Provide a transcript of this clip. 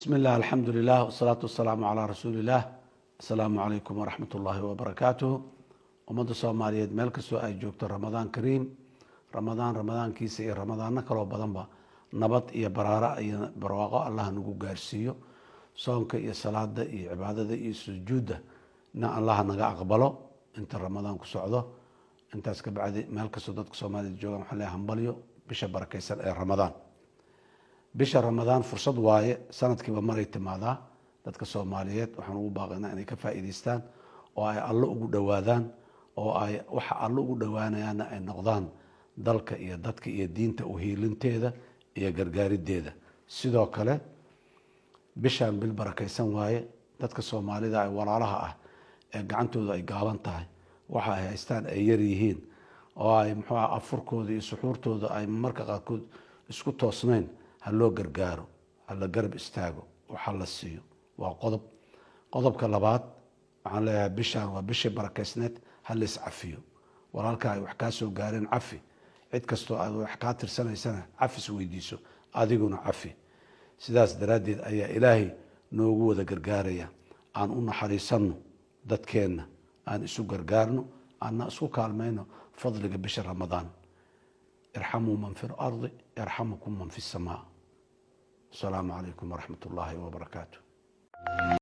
بسم الله الحمد لله والصلاة والسلام على رسول الله. السلام عليكم ورحمة الله وبركاته. ummadda Soomaaliyeed meel kastoo ay joogto Ramadaan Kariim, Ramadaankiisa iyo Ramadaanna kaloo badanba nabad iyo baraara iyo barwaaqo Allah nagu gaarsiiyo. Soonka iyo salaada iyo cibaadada iyo sujuudda na Allah naga aqbalo inta Ramadaan ku socdo. intaas ka bacdi meel kastoo dadka Soomaaliyeed joogaan waxaan leeyahay hambalyo bisha barakeysan ee Ramadaan. bisha Ramadaan fursad waaye sanadkiiba maray timaadaa. dadka Soomaaliyeed waxaan ugu baaqaynaa inay ka faa'iideystaan oo ay Alle ugu dhawaadaan oo ay waxa Alle ugu dhawaanayaan ay noqdaan dalka iyo dadka iyo diinta u hiilinteeda iyo gargaarideeda. sidoo kale bishaan bil barakeysan waaye dadka Soomaalida ay walaalaha ah ee gacantooda ay gaaban tahay waxa ay haystaan ay yar yihiin oo ay afurkooda iyo suxuurtooda ay marka qaarkood isku toosnayn ha loo gargaaro, ha la garab istaago, waxa la siiyo. waa qodobka labaad waxaan leeyahay bishaan waa bishii barakeysneed ha la iscafiyo. walaalka ay wax ka soo gaareen cafi, cid kastoo aad wax ka tirsanaysana cafis weydiiso, adiguna cafi. sidaas daraadeed ayaa Ilaahay noogu wada gargaaraya. aan u naxariisano dadkeena, aan isu gargaarno, aan isku kaalmayno fadliga bisha Ramadaan. ارحموا من في الأرض يرحمكم من في السماء. السلام عليكم ورحمة الله وبركاته.